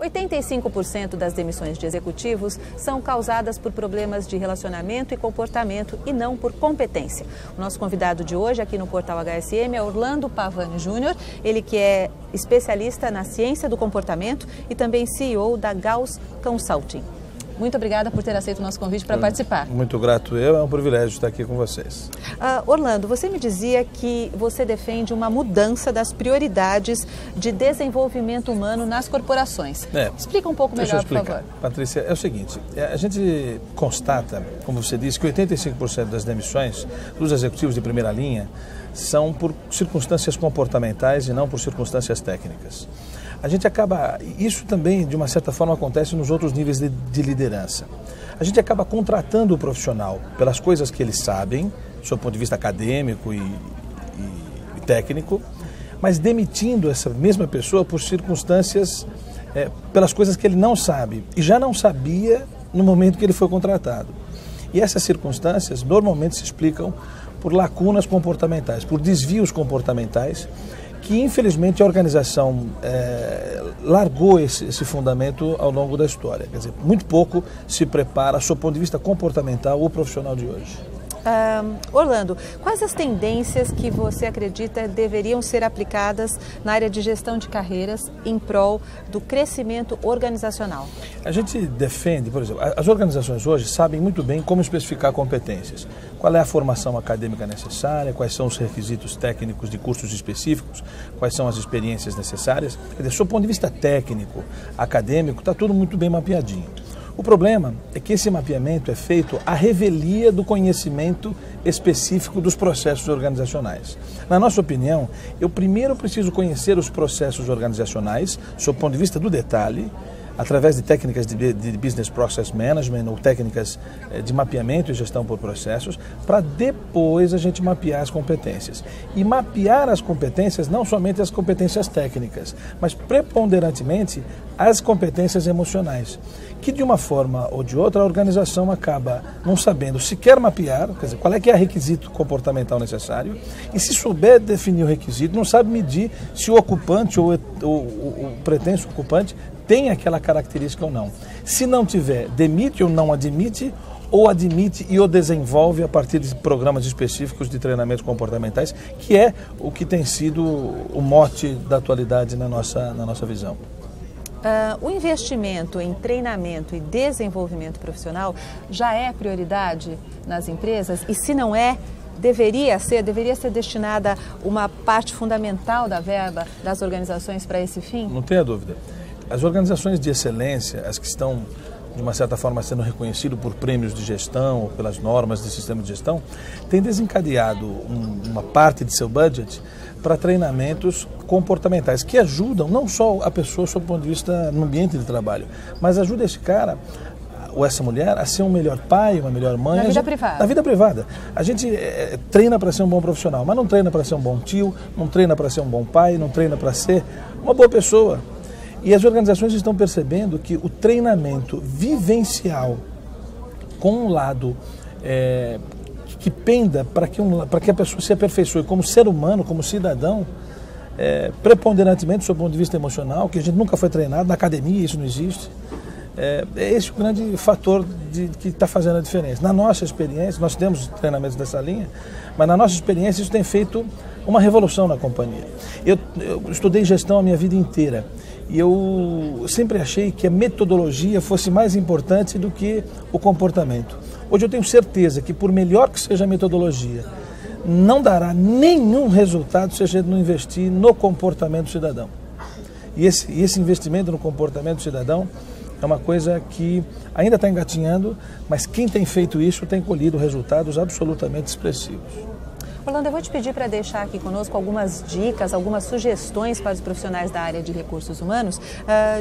85% das demissões de executivos são causadas por problemas de relacionamento e comportamento e não por competência. O nosso convidado de hoje aqui no Portal HSM é Orlando Pavani Júnior, ele que é especialista na ciência do comportamento e também CEO da Gauss Consulting. Muito obrigada por ter aceito o nosso convite para participar. Muito grato eu, é um privilégio estar aqui com vocês. Orlando, você me dizia que você defende uma mudança das prioridades de desenvolvimento humano nas corporações. Explica um pouco melhor, por favor. Patrícia, é o seguinte, a gente constata, como você disse, que 85% das demissões dos executivos de primeira linha são por circunstâncias comportamentais e não por circunstâncias técnicas. A gente acaba, isso também de uma certa forma acontece nos outros níveis de liderança. A gente acaba contratando o profissional pelas coisas que eles sabem, do seu ponto de vista acadêmico e técnico, mas demitindo essa mesma pessoa por circunstâncias, pelas coisas que ele não sabe e já não sabia no momento que ele foi contratado. E essas circunstâncias normalmente se explicam por lacunas comportamentais, por desvios comportamentais, que infelizmente a organização largou esse fundamento ao longo da história. Quer dizer, muito pouco se prepara, do ponto de vista comportamental, o profissional de hoje. Orlando, quais as tendências que você acredita deveriam ser aplicadas na área de gestão de carreiras em prol do crescimento organizacional? A gente defende, por exemplo, as organizações hoje sabem muito bem como especificar competências. Qual é a formação acadêmica necessária, quais são os requisitos técnicos de cursos específicos, quais são as experiências necessárias. Quer dizer, do ponto de vista técnico, acadêmico, está tudo muito bem mapeadinho. O problema é que esse mapeamento é feito à revelia do conhecimento específico dos processos organizacionais. Na nossa opinião, eu primeiro preciso conhecer os processos organizacionais, sob o ponto de vista do detalhe, através de técnicas de Business Process Management ou técnicas de mapeamento e gestão por processos, para depois a gente mapear as competências. E mapear as competências, não somente as competências técnicas, mas preponderantemente as competências emocionais, que de uma forma ou de outra a organização acaba não sabendo se quer mapear, quer dizer, qual é que é o requisito comportamental necessário, e se souber definir o requisito, não sabe medir se o ocupante ou o pretenso ocupante tem aquela característica ou não. Se não tiver, demite ou não admite, ou admite e o desenvolve a partir de programas específicos de treinamentos comportamentais, que é o que tem sido o mote da atualidade na nossa visão. O investimento em treinamento e desenvolvimento profissional já é prioridade nas empresas? E se não é, deveria ser destinada uma parte fundamental da verba das organizações para esse fim? Não tenha dúvida. As organizações de excelência, as que estão, de uma certa forma, sendo reconhecidas por prêmios de gestão ou pelas normas de sistema de gestão, têm desencadeado uma parte de seu budget para treinamentos comportamentais, que ajudam não só a pessoa, sob o ponto de vista no ambiente de trabalho, mas ajuda esse cara ou essa mulher a ser um melhor pai, uma melhor mãe. Na vida privada. Na vida privada. A gente treina para ser um bom profissional, mas não treina para ser um bom tio, não treina para ser um bom pai, não treina para ser uma boa pessoa. E as organizações estão percebendo que o treinamento vivencial com um lado que penda para que a pessoa se aperfeiçoe como ser humano, como cidadão, preponderantemente do seu ponto de vista emocional, que a gente nunca foi treinado, na academia isso não existe. É esse o grande fator que está fazendo a diferença. Na nossa experiência, nós temos treinamentos dessa linha, mas na nossa experiência isso tem feito uma revolução na companhia. Eu estudei gestão a minha vida inteira e eu sempre achei que a metodologia fosse mais importante do que o comportamento. Hoje eu tenho certeza que, por melhor que seja a metodologia, não dará nenhum resultado se a gente não investir no comportamento do cidadão. E esse investimento no comportamento do cidadão é uma coisa que ainda está engatinhando, mas quem tem feito isso tem colhido resultados absolutamente expressivos. Orlando, eu vou te pedir para deixar aqui conosco algumas dicas, algumas sugestões para os profissionais da área de recursos humanos,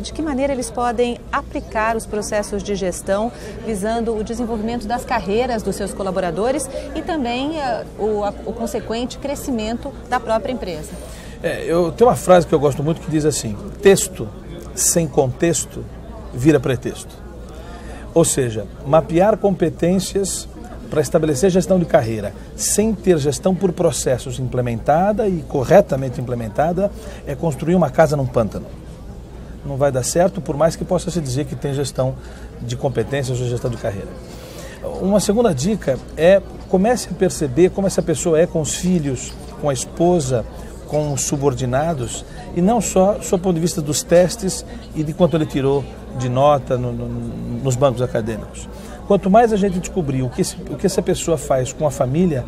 de que maneira eles podem aplicar os processos de gestão visando o desenvolvimento das carreiras dos seus colaboradores e também o consequente crescimento da própria empresa. Eu tenho uma frase que eu gosto muito que diz assim: texto sem contexto vira pretexto. Ou seja, mapear competências para estabelecer gestão de carreira sem ter gestão por processos implementada e corretamente implementada é construir uma casa num pântano. não vai dar certo, por mais que possa se dizer que tem gestão de competências ou gestão de carreira. Uma segunda dica é comece a perceber como essa pessoa é com os filhos, com a esposa, com os subordinados, e não só do ponto de vista dos testes e de quanto ele tirou de nota nos bancos acadêmicos. Quanto mais a gente descobrir o que essa pessoa faz com a família,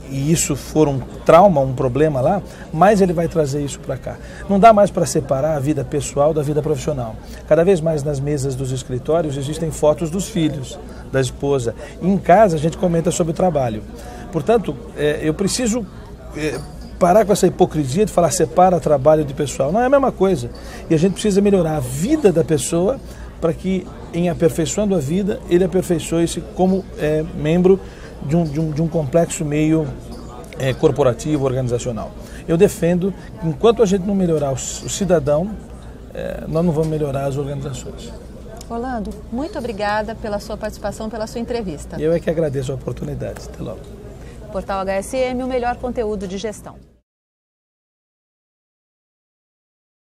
e isso for um trauma, um problema lá, mais ele vai trazer isso para cá. Não dá mais para separar a vida pessoal da vida profissional. Cada vez mais nas mesas dos escritórios existem fotos dos filhos, da esposa. E em casa a gente comenta sobre o trabalho. Portanto, eu preciso parar com essa hipocrisia de falar separa trabalho de pessoal. Não é a mesma coisa. E a gente precisa melhorar a vida da pessoa para que, em aperfeiçoando a vida, ele aperfeiçoe-se como membro de um complexo meio corporativo, organizacional. Eu defendo que enquanto a gente não melhorar o cidadão, nós não vamos melhorar as organizações. Orlando, muito obrigada pela sua participação, pela sua entrevista. Eu é que agradeço a oportunidade. Até logo. Portal HSM, o melhor conteúdo de gestão.